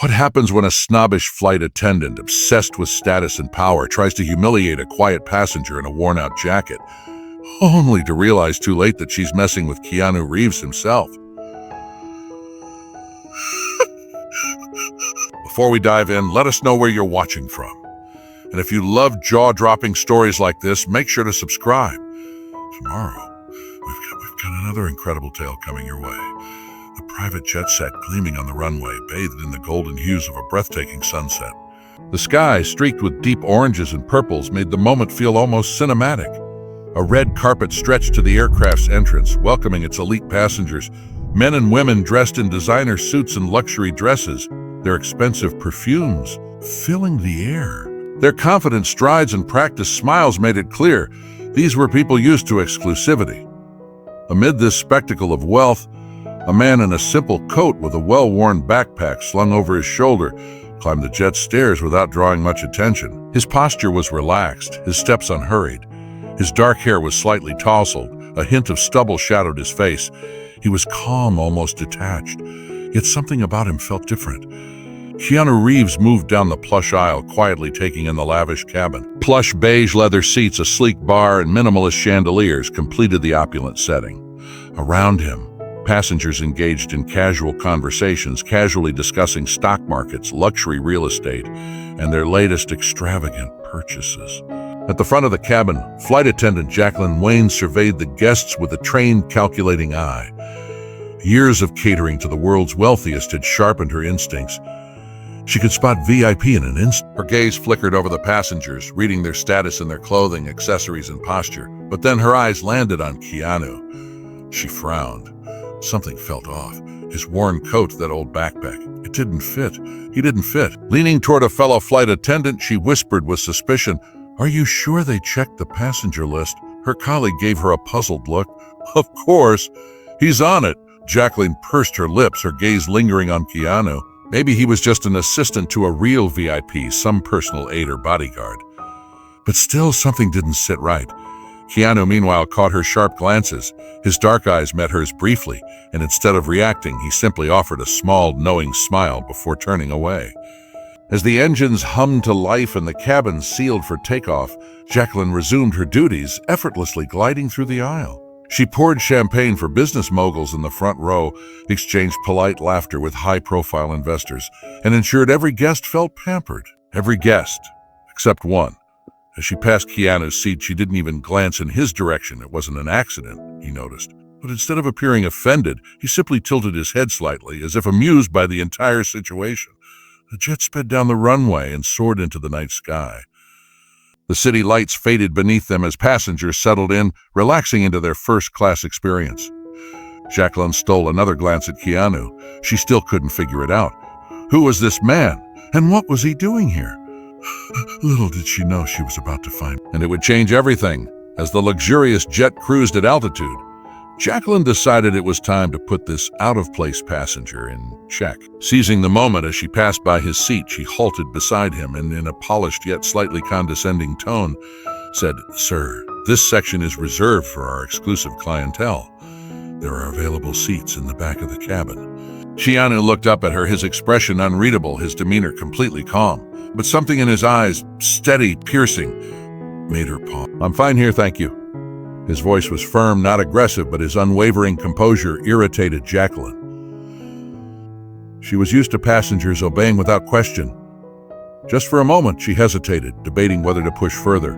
What happens when a snobbish flight attendant, obsessed with status and power, tries to humiliate a quiet passenger in a worn-out jacket, only to realize too late that she's messing with Keanu Reeves himself? Before we dive in, let us know where you're watching from. And if you love jaw-dropping stories like this, make sure to subscribe. Tomorrow, we've got another incredible tale coming your way. The private jet set gleaming on the runway, bathed in the golden hues of a breathtaking sunset. The sky, streaked with deep oranges and purples, made the moment feel almost cinematic. A red carpet stretched to the aircraft's entrance, welcoming its elite passengers, men and women dressed in designer suits and luxury dresses, their expensive perfumes filling the air. Their confident strides and practiced smiles made it clear these were people used to exclusivity. Amid this spectacle of wealth, a man in a simple coat with a well-worn backpack slung over his shoulder climbed the jet's stairs without drawing much attention. His posture was relaxed, his steps unhurried. His dark hair was slightly tousled, a hint of stubble shadowed his face. He was calm, almost detached, yet something about him felt different. Keanu Reeves moved down the plush aisle, quietly taking in the lavish cabin. Plush beige leather seats, a sleek bar, and minimalist chandeliers completed the opulent setting. Around him, passengers engaged in casual conversations, casually discussing stock markets, luxury real estate, and their latest extravagant purchases. At the front of the cabin, flight attendant Jacqueline Wayne surveyed the guests with a trained, calculating eye. Years of catering to the world's wealthiest had sharpened her instincts. She could spot VIP in an instant. Her gaze flickered over the passengers, reading their status in their clothing, accessories, and posture. But then her eyes landed on Keanu. She frowned. Something felt off. His worn coat, that old backpack. It didn't fit. He didn't fit. Leaning toward a fellow flight attendant, she whispered with suspicion, "Are you sure they checked the passenger list?" Her colleague gave her a puzzled look. "Of course. He's on it." Jacqueline pursed her lips, her gaze lingering on Keanu. Maybe he was just an assistant to a real VIP, some personal aide or bodyguard. But still, something didn't sit right. Keanu, meanwhile, caught her sharp glances. His dark eyes met hers briefly, and instead of reacting, he simply offered a small, knowing smile before turning away. As the engines hummed to life and the cabin sealed for takeoff, Jacqueline resumed her duties, effortlessly gliding through the aisle. She poured champagne for business moguls in the front row, exchanged polite laughter with high-profile investors, and ensured every guest felt pampered. Every guest, except one. As she passed Keanu's seat, she didn't even glance in his direction. It wasn't an accident, he noticed. But instead of appearing offended, he simply tilted his head slightly, as if amused by the entire situation. The jet sped down the runway and soared into the night sky. The city lights faded beneath them as passengers settled in, relaxing into their first-class experience. Jacqueline stole another glance at Keanu. She still couldn't figure it out. Who was this man, and what was he doing here? Little did she know she was about to find. And it would change everything. As the luxurious jet cruised at altitude, Jacqueline decided it was time to put this out-of-place passenger in check. Seizing the moment as she passed by his seat, she halted beside him and, in a polished yet slightly condescending tone, said, "Sir, this section is reserved for our exclusive clientele. There are available seats in the back of the cabin." Keanu looked up at her, his expression unreadable, his demeanor completely calm. But something in his eyes, steady, piercing, made her pause. "I'm fine here, thank you." His voice was firm, not aggressive, but his unwavering composure irritated Jacqueline. She was used to passengers obeying without question. Just for a moment, she hesitated, debating whether to push further.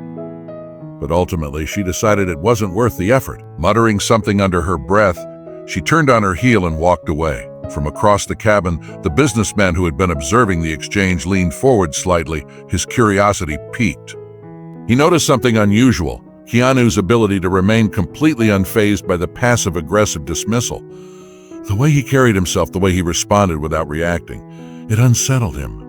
But ultimately, she decided it wasn't worth the effort. Muttering something under her breath, she turned on her heel and walked away. From across the cabin, the businessman who had been observing the exchange leaned forward slightly, his curiosity piqued. He noticed something unusual. Keanu's ability to remain completely unfazed by the passive-aggressive dismissal. The way he carried himself, the way he responded without reacting, it unsettled him.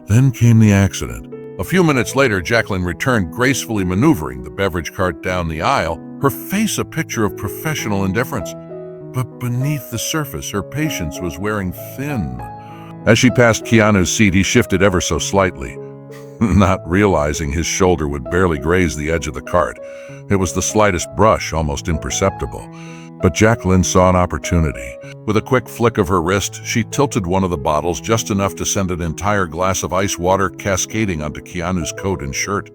Then came the accident. A few minutes later, Jacqueline returned, gracefully maneuvering the beverage cart down the aisle, her face a picture of professional indifference. But beneath the surface, her patience was wearing thin. As she passed Keanu's seat, he shifted ever so slightly, not realizing his shoulder would barely graze the edge of the cart. It was the slightest brush, almost imperceptible. But Jacqueline saw an opportunity. With a quick flick of her wrist, she tilted one of the bottles just enough to send an entire glass of ice water cascading onto Keanu's coat and shirt.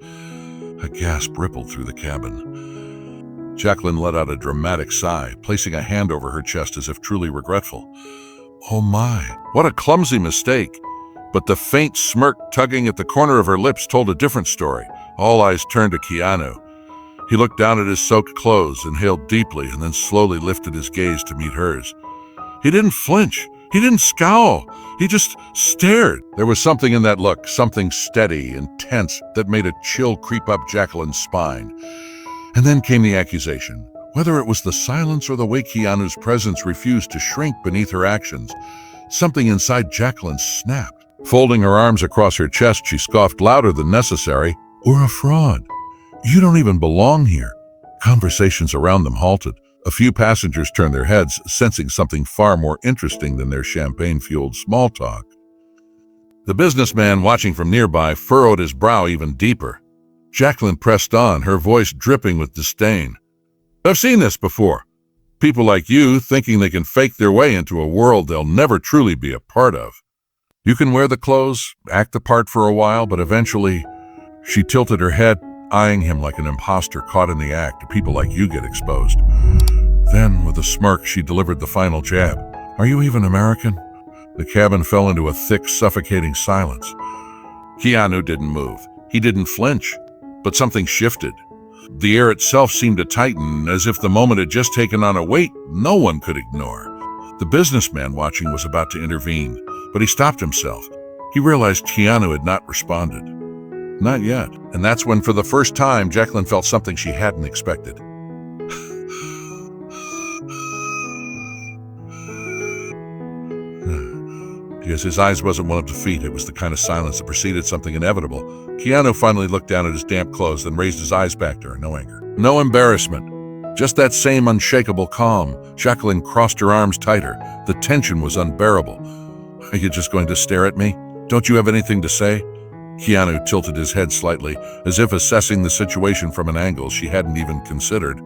A gasp rippled through the cabin. Jacqueline let out a dramatic sigh, placing a hand over her chest as if truly regretful. Oh my, what a clumsy mistake. But the faint smirk tugging at the corner of her lips told a different story. All eyes turned to Keanu. He looked down at his soaked clothes, inhaled deeply, and then slowly lifted his gaze to meet hers. He didn't flinch. He didn't scowl. He just stared. There was something in that look, something steady and tense that made a chill creep up Jacqueline's spine. And then came the accusation. Whether it was the silence or the way Keanu's presence refused to shrink beneath her actions, something inside Jacqueline snapped. Folding her arms across her chest, she scoffed louder than necessary. "We're a fraud. You don't even belong here." Conversations around them halted. A few passengers turned their heads, sensing something far more interesting than their champagne-fueled small talk. The businessman watching from nearby furrowed his brow even deeper. Jacqueline pressed on, her voice dripping with disdain. "I've seen this before. People like you thinking they can fake their way into a world they'll never truly be a part of. You can wear the clothes, act the part for a while, but eventually..." She tilted her head, eyeing him like an imposter caught in the act. "People like you get exposed." Then, with a smirk, she delivered the final jab. "Are you even American?" The cabin fell into a thick, suffocating silence. Keanu didn't move. He didn't flinch. But something shifted. The air itself seemed to tighten, as if the moment had just taken on a weight no one could ignore. The businessman watching was about to intervene, but he stopped himself. He realized Keanu had not responded. Not yet. And that's when, for the first time, Jacqueline felt something she hadn't expected. Because his eyes wasn't one of defeat, it was the kind of silence that preceded something inevitable. Keanu finally looked down at his damp clothes, then raised his eyes back to her. No anger. No embarrassment. Just that same unshakable calm. Jacqueline crossed her arms tighter. The tension was unbearable. "Are you just going to stare at me? Don't you have anything to say?" Keanu tilted his head slightly, as if assessing the situation from an angle she hadn't even considered.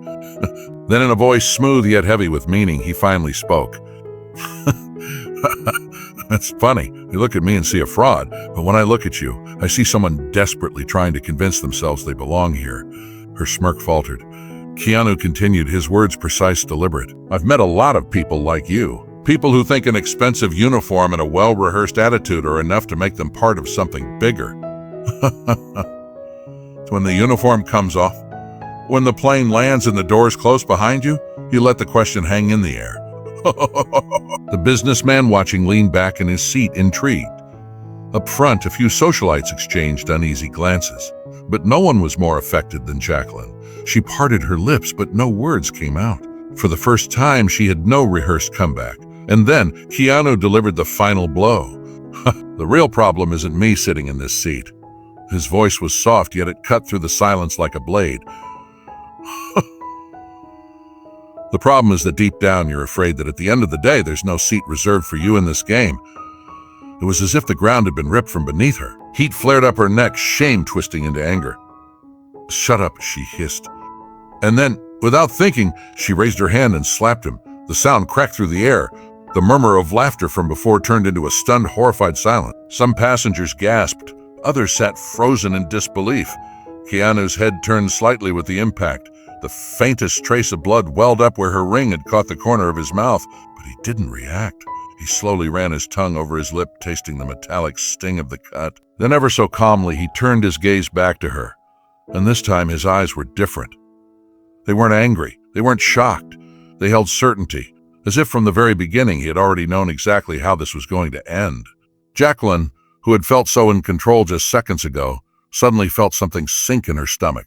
Then, in a voice smooth yet heavy with meaning, he finally spoke. "That's funny. You look at me and see a fraud, but when I look at you, I see someone desperately trying to convince themselves they belong here." Her smirk faltered. Keanu continued, his words precise, deliberate. "I've met a lot of people like you. People who think an expensive uniform and a well-rehearsed attitude are enough to make them part of something bigger. When the uniform comes off, when the plane lands and the doors close behind you, you let the question hang in the air." The businessman watching leaned back in his seat, intrigued. Up front, a few socialites exchanged uneasy glances, but no one was more affected than Jacqueline. She parted her lips, but no words came out. For the first time, she had no rehearsed comeback. And then Keanu delivered the final blow. "The real problem isn't me sitting in this seat." His voice was soft, yet it cut through the silence like a blade. "The problem is that deep down you're afraid that at the end of the day there's no seat reserved for you in this game." It was as if the ground had been ripped from beneath her. Heat flared up her neck, shame twisting into anger. "Shut up," she hissed. And then, without thinking, she raised her hand and slapped him. The sound cracked through the air. The murmur of laughter from before turned into a stunned, horrified silence. Some passengers gasped. Others sat frozen in disbelief. Keanu's head turned slightly with the impact. The faintest trace of blood welled up where her ring had caught the corner of his mouth, but he didn't react. He slowly ran his tongue over his lip, tasting the metallic sting of the cut. Then, ever so calmly, he turned his gaze back to her. And this time his eyes were different. They weren't angry. They weren't shocked. They held certainty, as if from the very beginning he had already known exactly how this was going to end. Jacqueline, who had felt so in control just seconds ago, suddenly felt something sink in her stomach.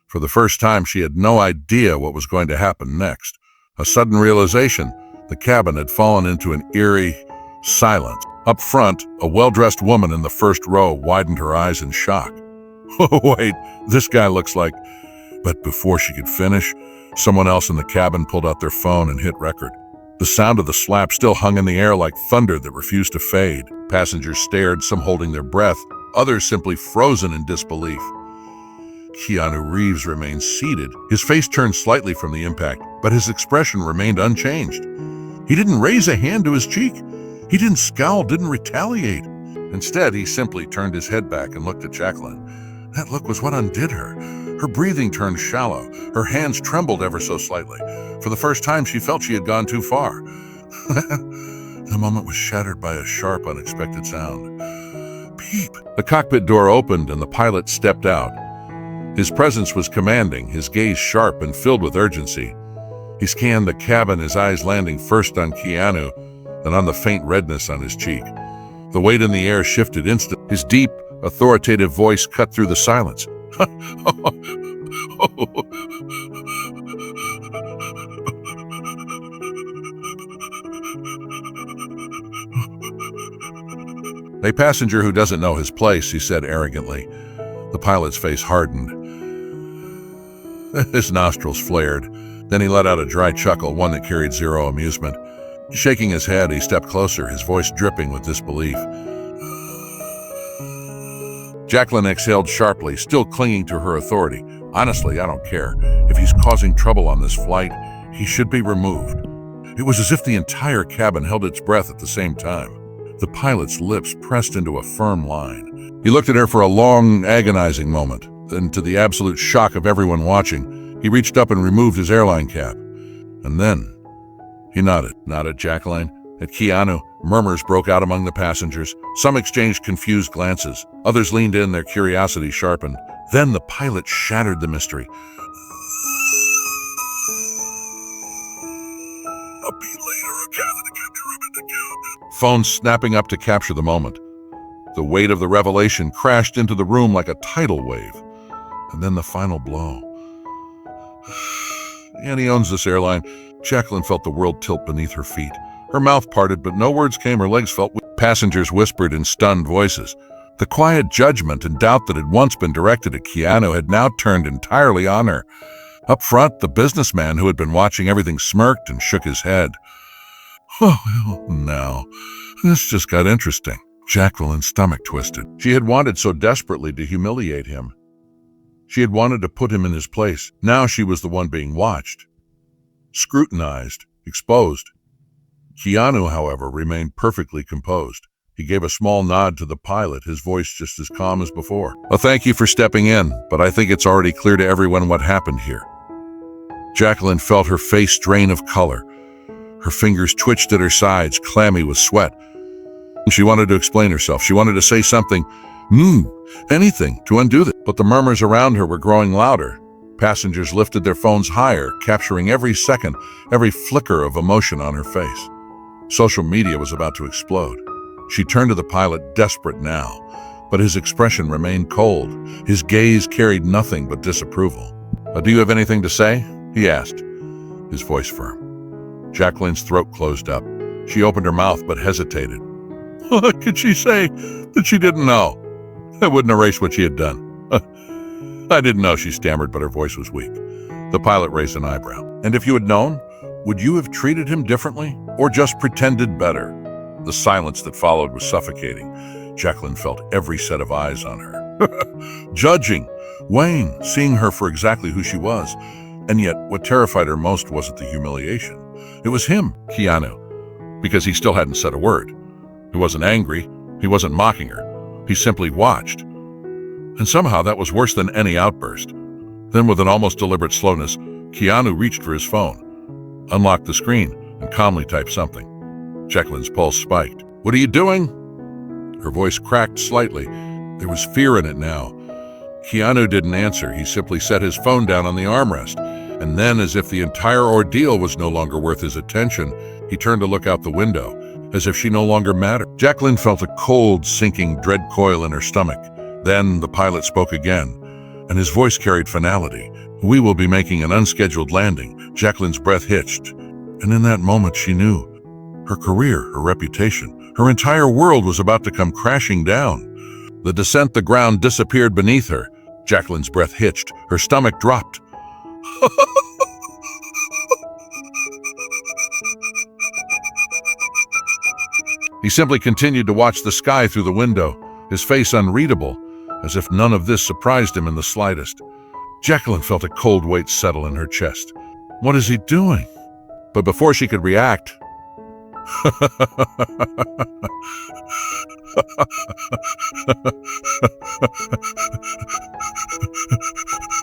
For the first time, she had no idea what was going to happen next. A sudden realization: the cabin had fallen into an eerie silence. Up front, a well-dressed woman in the first row widened her eyes in shock. "Oh, wait, this guy looks like..." But before she could finish, someone else in the cabin pulled out their phone and hit record. The sound of the slap still hung in the air like thunder that refused to fade. Passengers stared, some holding their breath, others simply frozen in disbelief. Keanu Reeves remained seated. His face turned slightly from the impact, but his expression remained unchanged. He didn't raise a hand to his cheek. He didn't scowl, didn't retaliate. Instead, he simply turned his head back and looked at Jacqueline. That look was what undid her. Her breathing turned shallow. Her hands trembled ever so slightly. For the first time, she felt she had gone too far. The moment was shattered by a sharp, unexpected sound. Beep! The cockpit door opened and the pilot stepped out. His presence was commanding, his gaze sharp and filled with urgency. He scanned the cabin, his eyes landing first on Keanu, then on the faint redness on his cheek. The weight in the air shifted instantly. His deep, authoritative voice cut through the silence. A passenger who doesn't know his place, he said arrogantly. The pilot's face hardened. His nostrils flared. Then he let out a dry chuckle, one that carried zero amusement. Shaking his head, he stepped closer, his voice dripping with disbelief. Jacqueline exhaled sharply, still clinging to her authority. Honestly, I don't care. If he's causing trouble on this flight, he should be removed. It was as if the entire cabin held its breath at the same time. The pilot's lips pressed into a firm line. He looked at her for a long, agonizing moment. Then, to the absolute shock of everyone watching, he reached up and removed his airline cap. And then, he nodded. Not at Jacqueline, at Keanu. Murmurs broke out among the passengers. Some exchanged confused glances. Others leaned in, their curiosity sharpened. Then the pilot shattered the mystery. I'll be later, phone snapping up to capture the moment. The weight of the revelation crashed into the room like a tidal wave. And then the final blow. And he owns this airline. Jacqueline felt the world tilt beneath her feet. Her mouth parted, but no words came. Her legs felt weak. Passengers whispered in stunned voices. The quiet judgment and doubt that had once been directed at Keanu had now turned entirely on her. Up front, the businessman who had been watching everything smirked and shook his head. Oh, well, now, this just got interesting. Jacqueline's stomach twisted. She had wanted so desperately to humiliate him. She had wanted to put him in his place. Now she was the one being watched, scrutinized, exposed. Keanu, however, remained perfectly composed. He gave a small nod to the pilot, his voice just as calm as before. Well, thank you for stepping in, but I think it's already clear to everyone what happened here. Jacqueline felt her face drain of color. Her fingers twitched at her sides, clammy with sweat. She wanted to explain herself. She wanted to say something, anything, to undo this. But the murmurs around her were growing louder. Passengers lifted their phones higher, capturing every second, every flicker of emotion on her face. Social media was about to explode. She turned to the pilot, desperate now, but his expression remained cold. His gaze carried nothing but disapproval. Do you have anything to say? He asked, his voice firm. Jacqueline's throat closed up. She opened her mouth but hesitated. What could she say that she didn't know? That wouldn't erase what she had done. I didn't know, she stammered, but her voice was weak. The pilot raised an eyebrow. And if you had known, would you have treated him differently or just pretended better? The silence that followed was suffocating. Jacqueline felt every set of eyes on her. Judging, weighing, seeing her for exactly who she was. And yet, what terrified her most wasn't the humiliation. It was him, Keanu, because he still hadn't said a word. He wasn't angry. He wasn't mocking her. He simply watched. And somehow that was worse than any outburst. Then with an almost deliberate slowness, Keanu reached for his phone, unlocked the screen, and calmly typed something. Jacqueline's pulse spiked. What are you doing? Her voice cracked slightly. There was fear in it now. Keanu didn't answer. He simply set his phone down on the armrest. And then, as if the entire ordeal was no longer worth his attention, he turned to look out the window, as if she no longer mattered. Jacqueline felt a cold, sinking dread coil in her stomach. Then the pilot spoke again, and his voice carried finality. We will be making an unscheduled landing. Jacqueline's breath hitched. And in that moment, she knew. Her career, her reputation, her entire world was about to come crashing down. The descent, the ground disappeared beneath her. Jacqueline's breath hitched. Her stomach dropped. He simply continued to watch the sky through the window, his face unreadable, as if none of this surprised him in the slightest. Jacqueline felt a cold weight settle in her chest. What is he doing? But before she could react,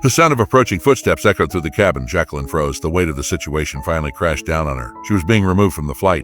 the sound of approaching footsteps echoed through the cabin. Jacqueline froze. The weight of the situation finally crashed down on her. She was being removed from the flight.